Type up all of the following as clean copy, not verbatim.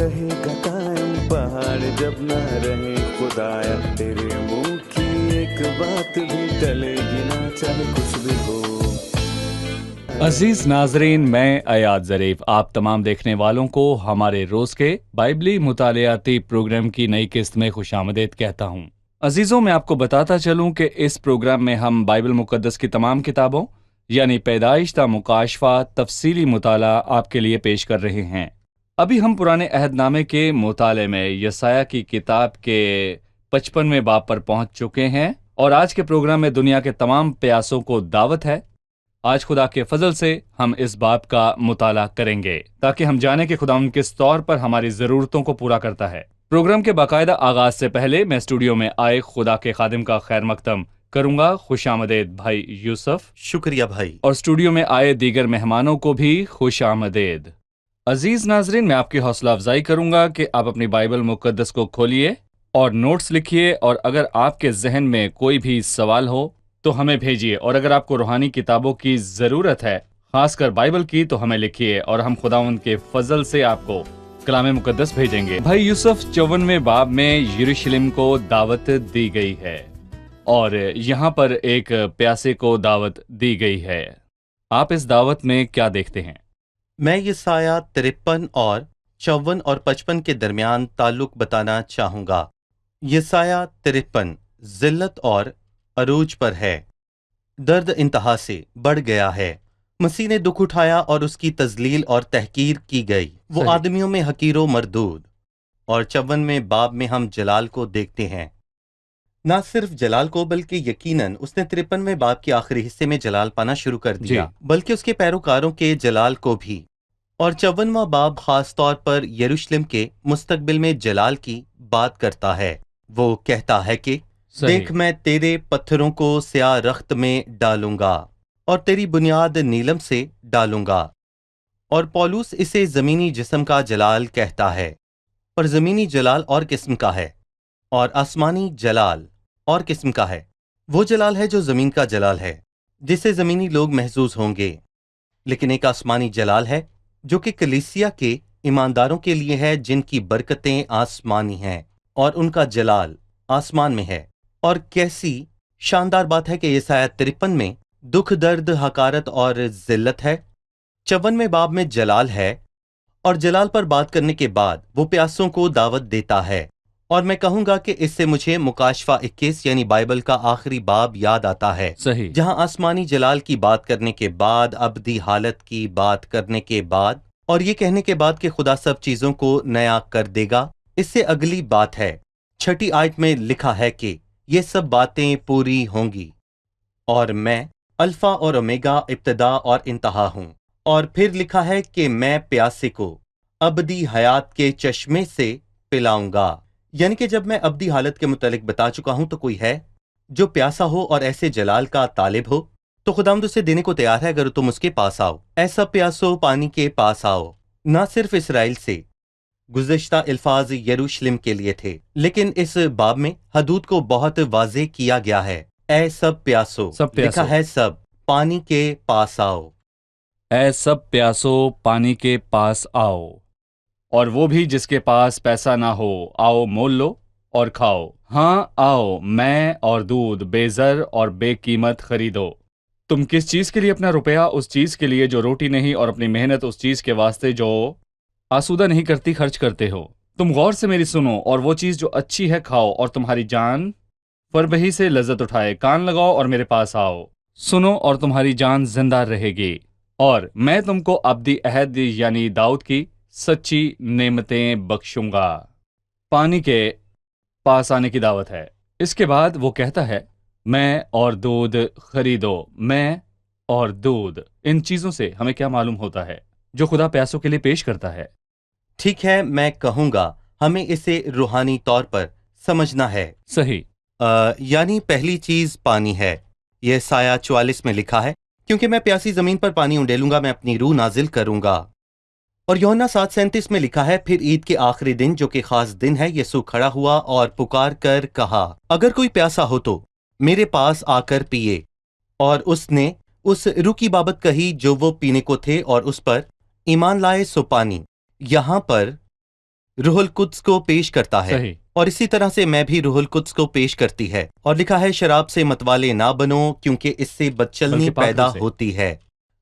رہے گا قائم پہاڑ جب نہ رہے خدایا، تیرے منہ کی ایک بات بھی ٹلے گی نہ، چاہے کچھ بھی ہو۔ عزیز ناظرین، میں ایاد ظریف آپ تمام دیکھنے والوں کو ہمارے روز کے بائبلی مطالعاتی پروگرام کی نئی قسط میں خوش آمدید کہتا ہوں۔ عزیزوں، میں آپ کو بتاتا چلوں کہ اس پروگرام میں ہم بائبل مقدس کی تمام کتابوں یعنی پیدائش تا مکاشفہ تفصیلی مطالعہ آپ کے لیے پیش کر رہے ہیں۔ ابھی ہم پرانے عہد نامے کے مطالعے میں یسایہ کی کتاب کے 55ویں باب پر پہنچ چکے ہیں، اور آج کے پروگرام میں دنیا کے تمام پیاسوں کو دعوت ہے۔ آج خدا کے فضل سے ہم اس باب کا مطالعہ کریں گے تاکہ ہم جانیں کہ خدا کس طور پر ہماری ضرورتوں کو پورا کرتا ہے۔ پروگرام کے باقاعدہ آغاز سے پہلے میں اسٹوڈیو میں آئے خدا کے خادم کا خیر مقدم کروں گا۔ خوش آمدید بھائی یوسف۔ شکریہ بھائی۔ اور اسٹوڈیو میں آئے دیگر مہمانوں کو بھی خوش آمدید۔ عزیز ناظرین، میں آپ کی حوصلہ افزائی کروں گا کہ آپ اپنی بائبل مقدس کو کھولیے اور نوٹس لکھیے، اور اگر آپ کے ذہن میں کوئی بھی سوال ہو تو ہمیں بھیجیے، اور اگر آپ کو روحانی کتابوں کی ضرورت ہے، خاص کر بائبل کی، تو ہمیں لکھیے اور ہم خداوند کے فضل سے آپ کو کلام مقدس بھیجیں گے۔ بھائی یوسف، 54ویں باب میں یروشلم کو دعوت دی گئی ہے، اور یہاں پر ایک پیاسے کو دعوت دی گئی ہے۔ آپ اس دعوت میں کیا دیکھتے ہیں؟ میں یسایہ 53 اور 54 اور 55 کے درمیان تعلق بتانا چاہوں گا۔ یسایہ 53 ذلت اور عروج پر ہے۔ درد انتہا سے بڑھ گیا ہے، مسیح نے دکھ اٹھایا اور اس کی تذلیل اور تحقیر کی گئی، وہ صحیح۔ آدمیوں میں حقیر و مردود۔ اور 54ویں باب میں ہم جلال کو دیکھتے ہیں، نہ صرف جلال کو بلکہ یقیناً اس نے 53ویں باب کے آخری حصے میں جلال پانا شروع کر دیا، بلکہ اس کے پیروکاروں کے جلال کو بھی۔ اور 54واں باب خاص طور پر یروشلم کے مستقبل میں جلال کی بات کرتا ہے۔ وہ کہتا ہے کہ دیکھ، میں تیرے پتھروں کو سیاہ رخت میں ڈالوں گا اور تیری بنیاد نیلم سے ڈالوں گا۔ اور پولس اسے زمینی جسم کا جلال کہتا ہے، پر زمینی جلال اور قسم کا ہے، اور آسمانی جلال اور قسم کا ہے۔ وہ جلال ہے جو زمین کا جلال ہے، جسے زمینی لوگ محظوظ ہوں گے، لیکن ایک آسمانی جلال ہے جو کہ کلیسیا کے ایمانداروں کے لیے ہے، جن کی برکتیں آسمانی ہیں اور ان کا جلال آسمان میں ہے۔ اور کیسی شاندار بات ہے کہ یسایہ 53 میں دکھ، درد، حقارت اور ذلت ہے، 54ویں باب میں جلال ہے، اور جلال پر بات کرنے کے بعد وہ پیاسوں کو دعوت دیتا ہے۔ اور میں کہوں گا کہ اس سے مجھے مکاشفہ 21 یعنی بائبل کا آخری باب یاد آتا ہے، صحیح۔ جہاں آسمانی جلال کی بات کرنے کے بعد، ابدی حالت کی بات کرنے کے بعد، اور یہ کہنے کے بعد کہ خدا سب چیزوں کو نیا کر دے گا، اس سے اگلی بات ہے 6 آیت میں لکھا ہے کہ یہ سب باتیں پوری ہوں گی، اور میں الفا اور اومیگا، ابتدا اور انتہا ہوں۔ اور پھر لکھا ہے کہ میں پیاسے کو ابدی حیات کے چشمے سے پلاؤں گا، یعنی کہ جب میں ابدی حالت کے متعلق بتا چکا ہوں تو کوئی ہے جو پیاسا ہو اور ایسے جلال کا طالب ہو تو خداوند اسے دینے کو تیار ہے اگر تم اس کے پاس آؤ۔ ایسا پیاسو پانی کے پاس آؤ۔ نہ صرف اسرائیل سے گزشتہ الفاظ یروشلم کے لیے تھے، لیکن اس باب میں حدود کو بہت واضح کیا گیا ہے۔ اے سب پیاسو، لکھا ہے سب، پانی کے پاس آؤ۔ اے سب پیاسو، پانی کے پاس آؤ، اور وہ بھی جس کے پاس پیسہ نہ ہو، آؤ مول لو اور کھاؤ۔ ہاں آؤ، میں اور دودھ بے زر اور بے قیمت خریدو۔ تم کس چیز کے لیے اپنا روپیہ اس چیز کے لیے جو روٹی نہیں، اور اپنی محنت اس چیز کے واسطے جو آسودہ نہیں کرتی خرچ کرتے ہو؟ تم غور سے میری سنو، اور وہ چیز جو اچھی ہے کھاؤ، اور تمہاری جان فربہی سے لذت اٹھائے۔ کان لگاؤ اور میرے پاس آؤ، سنو اور تمہاری جان زندہ رہے گی، اور میں تم کو ابدی عہد یعنی داؤد کی سچی نعمتیں بخشوں گا۔ پانی کے پاس آنے کی دعوت ہے۔ اس کے بعد وہ کہتا ہے میں اور دودھ خریدو۔ میں اور دودھ، ان چیزوں سے ہمیں کیا معلوم ہوتا ہے جو خدا پیاسوں کے لیے پیش کرتا ہے؟ ٹھیک ہے، میں کہوں گا ہمیں اسے روحانی طور پر سمجھنا ہے۔ صحیح۔ یعنی پہلی چیز پانی ہے۔ یہ سایہ 44 میں لکھا ہے، کیونکہ میں پیاسی زمین پر پانی انڈیلوں گا، میں اپنی روح نازل کروں گا۔ اور یوحنا 7:37 میں لکھا ہے، پھر عید کے آخری دن جو کہ خاص دن ہے، یسوع کھڑا ہوا اور پکار کر کہا، اگر کوئی پیاسا ہو تو میرے پاس آ کر پیے۔ اور اس نے اس روح کی بابت کہی جو وہ پینے کو تھے، اور اس پر ایمان لائے سو پانی۔ یہاں پر روح القدس کو پیش کرتا ہے، صحیح۔ اور اسی طرح سے میں بھی روح القدس کو پیش کرتی ہے۔ اور لکھا ہے شراب سے متوالے نہ بنو کیونکہ اس سے بدچلنی بلکہ پاک پیدا روح سے۔ ہوتی ہے۔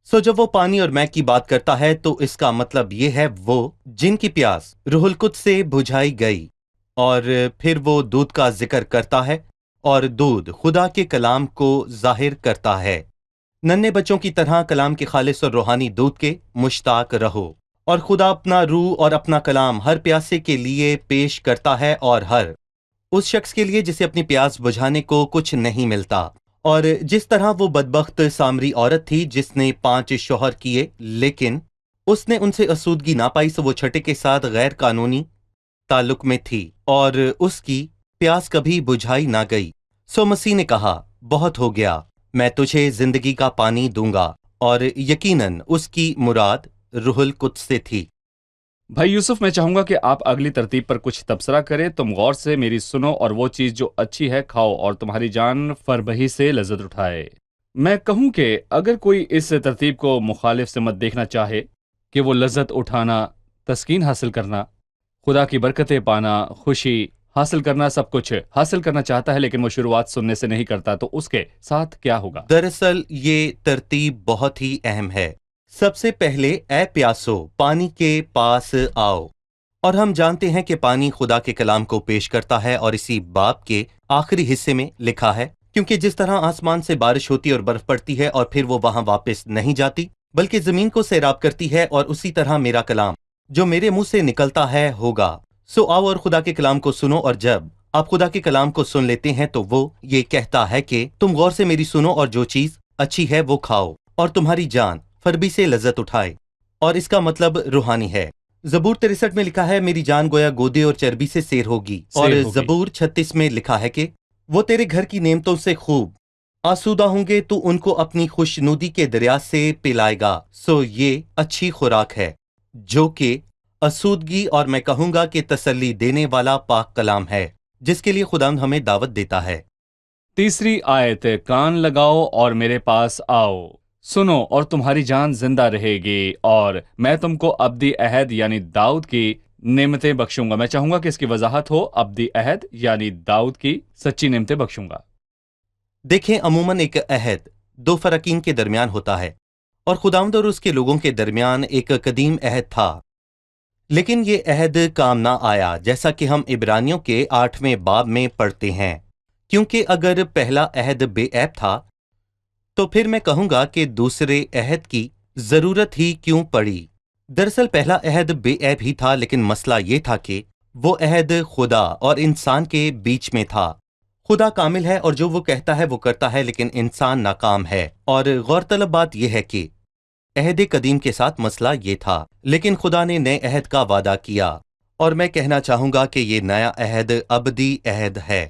جب وہ پانی اور میں کی بات کرتا ہے تو اس کا مطلب یہ ہے وہ جن کی پیاس روح القدس سے بجھائی گئی۔ اور پھر وہ دودھ کا ذکر کرتا ہے، اور دودھ خدا کے کلام کو ظاہر کرتا ہے۔ ننھے بچوں کی طرح کلام کے خالص اور روحانی دودھ کے مشتاق رہو، اور خدا اپنا روح اور اپنا کلام ہر پیاسے کے لیے پیش کرتا ہے، اور ہر اس شخص کے لیے جسے اپنی پیاس بجھانے کو کچھ نہیں ملتا۔ اور جس طرح وہ بدبخت سامری عورت تھی جس نے 5 شوہر کیے لیکن اس نے ان سے اسودگی نہ پائی، سو وہ چھٹے کے ساتھ غیر قانونی تعلق میں تھی اور اس کی پیاس کبھی بجھائی نہ گئی۔ سو مسیح نے کہا بہت ہو گیا، میں تجھے زندگی کا پانی دوں گا، اور یقیناً اس کی مراد روح القدس سے تھی۔ بھائی یوسف، میں چاہوں گا کہ آپ اگلی ترتیب پر کچھ تبصرہ کریں۔ تم غور سے میری سنو، اور وہ چیز جو اچھی ہے کھاؤ، اور تمہاری جان فربہی سے لذت اٹھائے۔ میں کہوں کہ اگر کوئی اس ترتیب کو مخالف سمت دیکھنا چاہے کہ وہ لذت اٹھانا، تسکین حاصل کرنا، خدا کی برکتیں پانا، خوشی حاصل کرنا، سب کچھ حاصل کرنا چاہتا ہے لیکن وہ شروعات سننے سے نہیں کرتا، تو اس کے ساتھ کیا ہوگا؟ دراصل یہ ترتیب بہت ہی اہم ہے۔ سب سے پہلے اے پیاسو پانی کے پاس آؤ، اور ہم جانتے ہیں کہ پانی خدا کے کلام کو پیش کرتا ہے، اور اسی باب کے آخری حصے میں لکھا ہے کیونکہ جس طرح آسمان سے بارش ہوتی اور برف پڑتی ہے اور پھر وہ وہاں واپس نہیں جاتی بلکہ زمین کو سیراب کرتی ہے، اور اسی طرح میرا کلام جو میرے منہ سے نکلتا ہے ہوگا۔ سو آؤ اور خدا کے کلام کو سنو، اور جب آپ خدا کے کلام کو سن لیتے ہیں تو وہ یہ کہتا ہے کہ تم غور سے میری سنو، اور جو چیز اچھی ہے وہ کھاؤ، اور تمہاری جان فربی سے لذت اٹھائے، اور اس کا مطلب روحانی ہے۔ زبور 63 میں لکھا ہے میری جان گویا گودے اور چربی سے سیر ہوگی، اور زبور 36 میں لکھا ہے کہ وہ تیرے گھر کی نعمتوں سے خوب آسودہ ہوں گے، تو ان کو اپنی خوشنودی کے دریا سے پلائے گا۔ سو یہ اچھی خوراک ہے جو کہ آسودگی اور میں کہوں گا کہ تسلی دینے والا پاک کلام ہے جس کے لیے خدا ہمیں دعوت دیتا ہے۔ تیسری آیت، کان لگاؤ اور میرے پاس آؤ، سنو اور تمہاری جان زندہ رہے گی، اور میں تم کو ابدی عہد یعنی داؤد کی نعمتیں بخشوں گا۔ میں چاہوں گا کہ اس کی وضاحت ہو، ابدی عہد یعنی داؤد کی سچی نعمتیں بخشوں گا۔ دیکھیں عموماً ایک عہد 2 فرقین کے درمیان ہوتا ہے، اور خداوند اور اس کے لوگوں کے درمیان ایک قدیم عہد تھا، لیکن یہ عہد کام نہ آیا جیسا کہ ہم عبرانیوں کے 8ویں باب میں پڑھتے ہیں، کیونکہ اگر پہلا عہد بے عیب تھا تو پھر میں کہوں گا کہ دوسرے عہد کی ضرورت ہی کیوں پڑی۔ دراصل پہلا عہد بے عیب ہی تھا، لیکن مسئلہ یہ تھا کہ وہ عہد خدا اور انسان کے بیچ میں تھا۔ خدا کامل ہے اور جو وہ کہتا ہے وہ کرتا ہے، لیکن انسان ناکام ہے۔ اور غور طلب بات یہ ہے کہ عہد قدیم کے ساتھ مسئلہ یہ تھا، لیکن خدا نے نئے عہد کا وعدہ کیا، اور میں کہنا چاہوں گا کہ یہ نیا عہد ابدی عہد ہے۔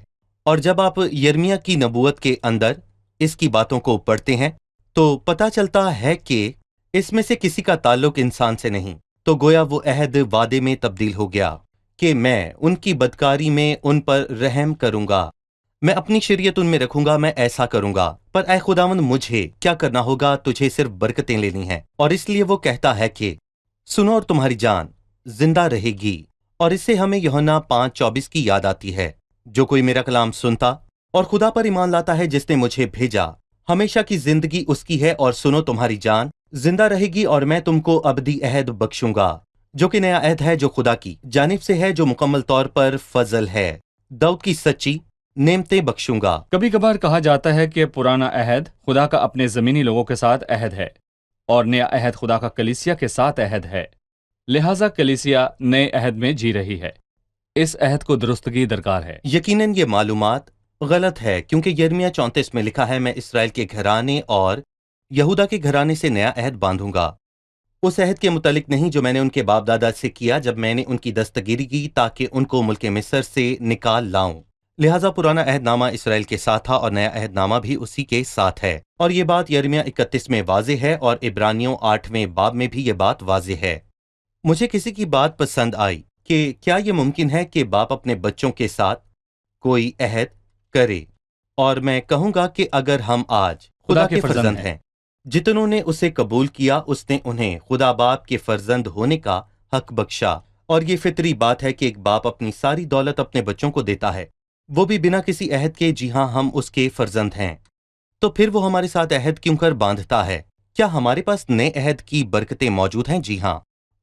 اور جب آپ یرمیہ کی نبوت کے اندر اس کی باتوں کو پڑھتے ہیں تو پتہ چلتا ہے کہ اس میں سے کسی کا تعلق انسان سے نہیں، تو گویا وہ عہد وعدے میں تبدیل ہو گیا کہ میں ان کی بدکاری میں ان پر رحم کروں گا، میں اپنی شریعت ان میں رکھوں گا، میں ایسا کروں گا۔ پر اے خداوند مجھے کیا کرنا ہوگا؟ تجھے صرف برکتیں لینی ہیں۔ اور اس لیے وہ کہتا ہے کہ سنو اور تمہاری جان زندہ رہے گی، اور اس سے ہمیں یوحنا 5:24 کی یاد آتی ہے، جو کوئی میرا کلام سنتا اور خدا پر ایمان لاتا ہے جس نے مجھے بھیجا، ہمیشہ کی زندگی اس کی ہے۔ اور سنو تمہاری جان زندہ رہے گی، اور میں تم کو ابدی عہد بخشوں گا، جو کہ نیا عہد ہے جو خدا کی جانب سے ہے، جو مکمل طور پر فضل ہے، داؤد کی سچی نعمتیں بخشوں گا۔ کبھی کبھار کہا جاتا ہے کہ پرانا عہد خدا کا اپنے زمینی لوگوں کے ساتھ عہد ہے، اور نیا عہد خدا کا کلیسیا کے ساتھ عہد ہے، لہٰذا کلیسیا نئے عہد میں جی رہی ہے۔ اس عہد کو درستگی درکار ہے۔ یقیناً یہ معلومات غلط ہے، کیونکہ یرمیہ 34 میں لکھا ہے میں اسرائیل کے گھرانے اور یہودا کے گھرانے سے نیا عہد باندھوں گا، اس عہد کے متعلق نہیں جو میں نے ان کے باپ دادا سے کیا جب میں نے ان کی دستگیری کی تاکہ ان کو ملک مصر سے نکال لاؤں۔ لہٰذا پرانا عہد نامہ اسرائیل کے ساتھ تھا اور نیا عہد نامہ بھی اسی کے ساتھ ہے، اور یہ بات یرمیہ 31 میں واضح ہے، اور عبرانیوں 8ویں باب میں بھی یہ بات واضح ہے۔ مجھے کسی کی بات پسند آئی کہ کیا یہ ممکن ہے کہ باپ اپنے بچوں کے ساتھ کوئی عہد کرے، اور میں کہوں گا کہ اگر ہم آج خدا کے فرزند ہیں، جتنوں نے اسے قبول کیا اس نے انہیں خدا باپ کے فرزند ہونے کا حق بخشا۔ اور یہ فطری بات ہے کہ ایک باپ اپنی ساری دولت اپنے بچوں کو دیتا ہے، وہ بھی بنا کسی عہد کے۔ جی ہاں، ہم اس کے فرزند ہیں، تو پھر وہ ہمارے ساتھ عہد کیوں کر باندھتا ہے؟ کیا ہمارے پاس نئے عہد کی برکتیں موجود ہیں؟ جی ہاں۔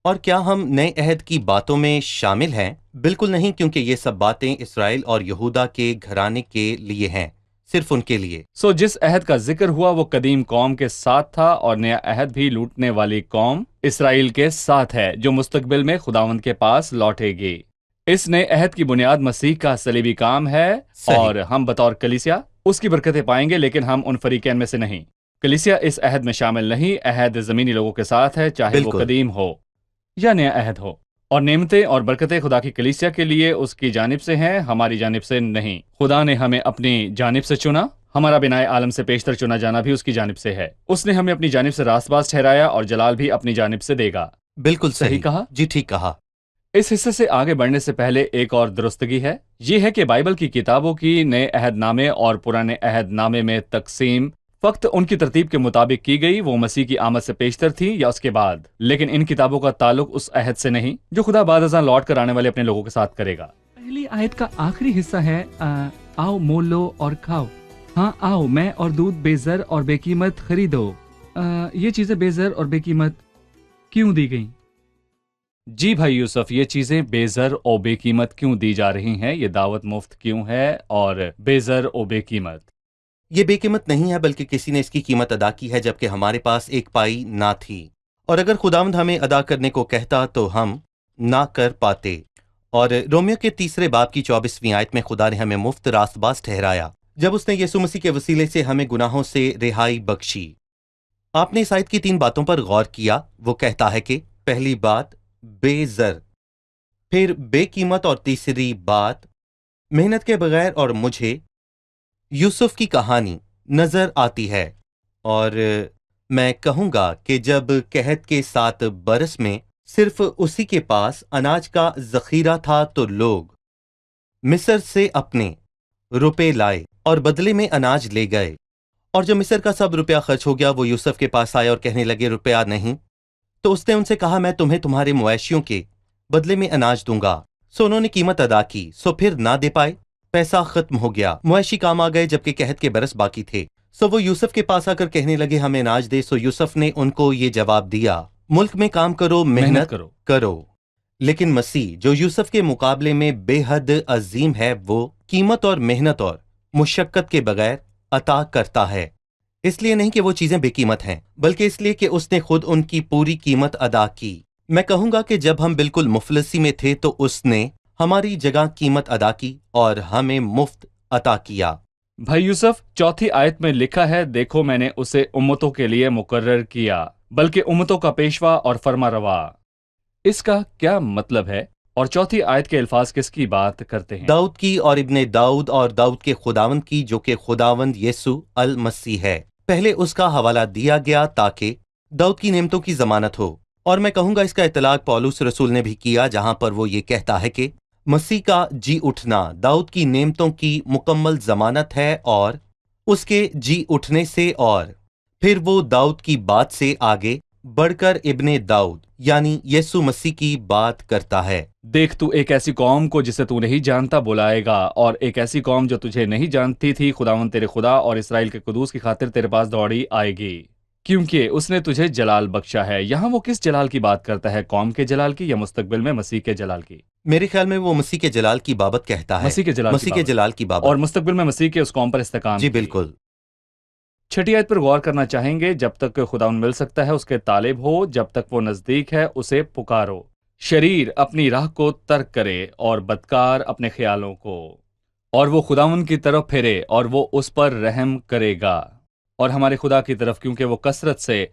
اور کیا ہم نئے عہد کی باتوں میں شامل ہیں؟ بالکل نہیں، کیونکہ یہ سب باتیں اسرائیل اور یہودا کے گھرانے کے لیے ہیں، صرف ان کے لیے۔ جس عہد کا ذکر ہوا وہ قدیم قوم کے ساتھ تھا، اور نیا عہد بھی لوٹنے والی قوم اسرائیل کے ساتھ ہے جو مستقبل میں خداوند کے پاس لوٹے گی۔ اس نئے عہد کی بنیاد مسیح کا صلیبی کام ہے، صحیح۔ اور ہم بطور کلیسیا اس کی برکتیں پائیں گے، لیکن ہم ان فریقین میں سے نہیں۔ کلیسیا اس عہد میں شامل نہیں۔ عہد زمینی لوگوں کے ساتھ ہے، چاہے وہ بالکل۔ قدیم ہو یا نیا عہد ہو، اور نعمتیں اور برکتیں خدا کی کلیسیا کے لیے اس کی جانب سے ہیں، ہماری جانب سے نہیں۔ خدا نے ہمیں اپنی جانب سے چنا، ہمارا بنائے عالم سے پیشتر چنا جانا بھی اس کی جانب سے ہے۔ اس نے ہمیں اپنی جانب سے راست باز ٹھہرایا، اور جلال بھی اپنی جانب سے دے گا۔ بالکل صحیح کہا؟ جی، ٹھیک کہا۔ اس حصے سے آگے بڑھنے سے پہلے ایک اور درستگی ہے، یہ ہے کہ بائبل کی کتابوں کی نئے عہد نامے اور پرانے عہد نامے میں تقسیم فقط ان کی ترتیب کے مطابق کی گئی، وہ مسیح کی آمد سے پیشتر تھی یا اس کے بعد، لیکن ان کتابوں کا تعلق اس عہد سے نہیں جو خدا بعد ازاں لوٹ کر آنے والے اپنے لوگوں کے ساتھ کرے گا۔ پہلی آیت کا آخری حصہ ہے آؤ مول لو اور کھاؤ۔ ہاں آؤ، میں اور دودھ بے زر اور بے قیمت خریدو۔ یہ چیزیں بے زر اور بے قیمت کیوں دی گئیں؟ جی بھائی یوسف، یہ چیزیں بے زر اور بے قیمت کیوں دی جا رہی ہیں؟ یہ دعوت مفت کیوں ہے اور بے زر اور بے قیمت؟ یہ بے قیمت نہیں ہے، بلکہ کسی نے اس کی قیمت ادا کی ہے جبکہ ہمارے پاس ایک پائی نہ تھی، اور اگر خداوند ہمیں ادا کرنے کو کہتا تو ہم نہ کر پاتے۔ اور رومیو کے 3 باب کی 24ویں آیت میں خدا نے ہمیں مفت راست باز ٹھہرایا جب اس نے یسوع مسیح کے وسیلے سے ہمیں گناہوں سے رہائی بخشی۔ آپ نے اس آیت کی 3 باتوں پر غور کیا؟ وہ کہتا ہے کہ پہلی بات بے زر، پھر بے قیمت، اور تیسری بات محنت کے بغیر۔ اور مجھے یوسف کی کہانی نظر آتی ہے، اور میں کہوں گا کہ جب قحط کے 7 برس میں صرف اسی کے پاس اناج کا ذخیرہ تھا تو لوگ مصر سے اپنے روپے لائے اور بدلے میں اناج لے گئے، اور جب مصر کا سب روپیہ خرچ ہو گیا وہ یوسف کے پاس آئے اور کہنے لگے روپیہ نہیں، تو اس نے ان سے کہا میں تمہیں تمہارے مویشیوں کے بدلے میں اناج دوں گا۔ سو انہوں نے قیمت ادا کی، سو پھر نہ دے پائے، پیسہ ختم ہو گیا، مویشی کام آ گئے جبکہ قحط کے برس باقی تھے۔ سو وہ یوسف کے پاس آ کر کہنے لگے ہمیں اناج دے۔ سو یوسف نے ان کو یہ جواب دیا، ملک میں کام کرو، محنت کرو۔ لیکن مسیح جو یوسف کے مقابلے میں بے حد عظیم ہے، وہ قیمت اور محنت اور مشقت کے بغیر عطا کرتا ہے۔ اس لیے نہیں کہ وہ چیزیں بے قیمت ہیں، بلکہ اس لیے کہ اس نے خود ان کی پوری قیمت ادا کی۔ میں کہوں گا کہ جب ہم بالکل مفلسی میں تھے تو اس نے ہماری جگہ قیمت ادا کی اور ہمیں مفت عطا کیا۔ بھائی یوسف، 4 آیت میں لکھا ہے دیکھو میں نے اسے امتوں کے لیے مقرر کیا، بلکہ امتوں کا پیشوا اور فرما روا۔ اس کا کیا مطلب ہے؟ اور 4 آیت کے الفاظ کس کی بات کرتے ہیں؟ داؤد کی اور ابن داؤد اور داؤد کے خداوند کی، جو کہ خداوند یسوع المسیح ہے۔ پہلے اس کا حوالہ دیا گیا تاکہ داؤد کی نعمتوں کی ضمانت ہو، اور میں کہوں گا اس کا اطلاق پولس رسول نے بھی کیا، جہاں پر وہ یہ کہتا ہے کہ مسیح کا جی اٹھنا داؤد کی نعمتوں کی مکمل ضمانت ہے، اور اس کے جی اٹھنے سے اور پھر وہ داؤد کی بات سے آگے بڑھ کر ابن داؤد یعنی یسوع مسیح کی بات کرتا ہے۔ دیکھ تو ایک ایسی قوم کو جسے تو نہیں جانتا بلائے گا، اور ایک ایسی قوم جو تجھے نہیں جانتی تھی خداوند تیرے خدا اور اسرائیل کے قدوس کی خاطر تیرے پاس دوڑی آئے گی، کیونکہ اس نے تجھے جلال بخشا ہے۔ یہاں وہ کس جلال کی بات کرتا ہے؟ قوم کے جلال کی یا مستقبل میں مسیح کے جلال کی؟ میرے خیال میں وہ مسیح کے جلال کی بابت کہتا ہے، مسیح کے جلال کی بابت، اور مستقبل میں مسیح کے اس قوم پر استحکام جی کی۔ بالکل۔ 6 آیت پر غور کرنا چاہیں گے، جب تک خداوند مل سکتا ہے اس کے طالب ہو، جب تک وہ نزدیک ہے اسے پکارو۔ شریر اپنی راہ کو ترک کرے اور بدکار اپنے خیالوں کو، اور وہ خداوند کی طرف پھرے اور وہ اس پر رحم کرے گا، اور ہمارے خدا کی طرف، کیونکہ وہ کثرت سے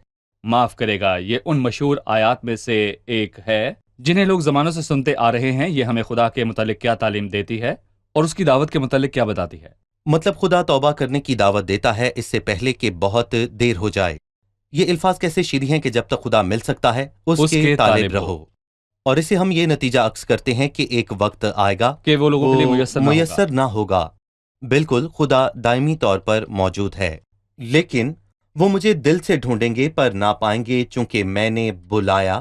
معاف کرے گا۔ یہ ان مشہور آیات میں سے ایک ہے جنہیں لوگ زمانوں سے سنتے آ رہے ہیں۔ یہ ہمیں خدا کے متعلق کیا تعلیم دیتی ہے اور اس کی دعوت کے متعلق کیا بتاتی ہے؟ مطلب خدا توبہ کرنے کی دعوت دیتا ہے اس سے پہلے کہ بہت دیر ہو جائے۔ یہ الفاظ کیسے شیریں ہیں کہ جب تک خدا مل سکتا ہے اس کے طالب رہو، اور اسے ہم یہ نتیجہ عکس کرتے ہیں کہ ایک وقت آئے گا کہ وہ لوگوں کے لیے میسر نہ ہوگا۔ بالکل، خدا دائمی طور پر موجود ہے، لیکن وہ مجھے دل سے ڈھونڈیں گے پر نہ پائیں گے، چونکہ میں نے بلایا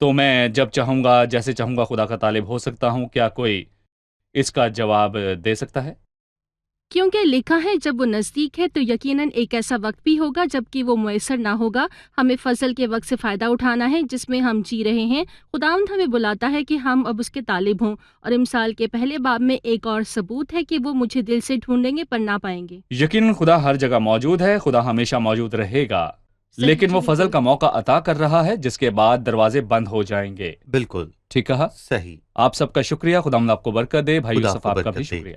تو میں جب چاہوں گا جیسے چاہوں گا خدا کا طالب ہو سکتا ہوں. کیا کوئی اس کا جواب دے سکتا ہے؟ کیونکہ لکھا ہے جب وہ نزدیک ہے تو یقیناً ایک ایسا وقت بھی ہوگا جب کہ وہ میسر نہ ہوگا. ہمیں فضل کے وقت سے فائدہ اٹھانا ہے جس میں ہم جی رہے ہیں. خداوند ہمیں بلاتا ہے کہ ہم اب اس کے طالب ہوں، اور امثال کے پہلے باب میں ایک اور ثبوت ہے کہ وہ مجھے دل سے ڈھونڈیں گے پر نہ پائیں گے. یقیناً خدا ہر جگہ موجود ہے، خدا ہمیشہ موجود رہے گا، لیکن وہ فضل کا موقع عطا کر رہا ہے جس کے بعد دروازے بند ہو جائیں گے. بالکل ٹھیک کہا؟ صحیح. آپ سب کا شکریہ. خدا آپ کو برکت دے. بھائی خدا یوسف آپ کو آپ کا برکت بھی دے. شکریہ.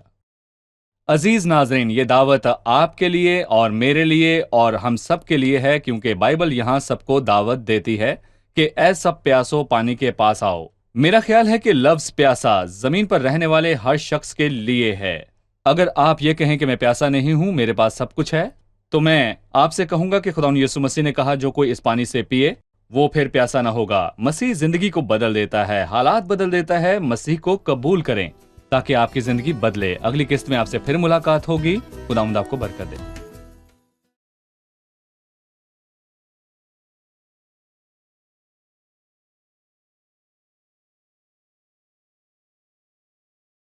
عزیز ناظرین، یہ دعوت آپ کے لیے اور میرے لیے اور ہم سب کے لیے ہے، کیونکہ بائبل یہاں سب کو دعوت دیتی ہے کہ اے سب پیاسو پانی کے پاس آؤ. میرا خیال ہے کہ لفظ پیاسا زمین پر رہنے والے ہر شخص کے لیے ہے. اگر آپ یہ کہیں کہ میں پیاسا نہیں ہوں، میرے پاس سب کچھ ہے، تو میں آپ سے کہوں گا کہ خدا یسوع مسیح نے کہا جو کوئی اس پانی سے پیے وہ پھر پیاسا نہ ہوگا. مسیح زندگی کو بدل دیتا ہے، حالات بدل دیتا ہے. مسیح کو قبول کریں تاکہ آپ کی زندگی بدلے. اگلی قسط میں آپ سے پھر ملاقات ہوگی. خداوند آپ کو برکت دے.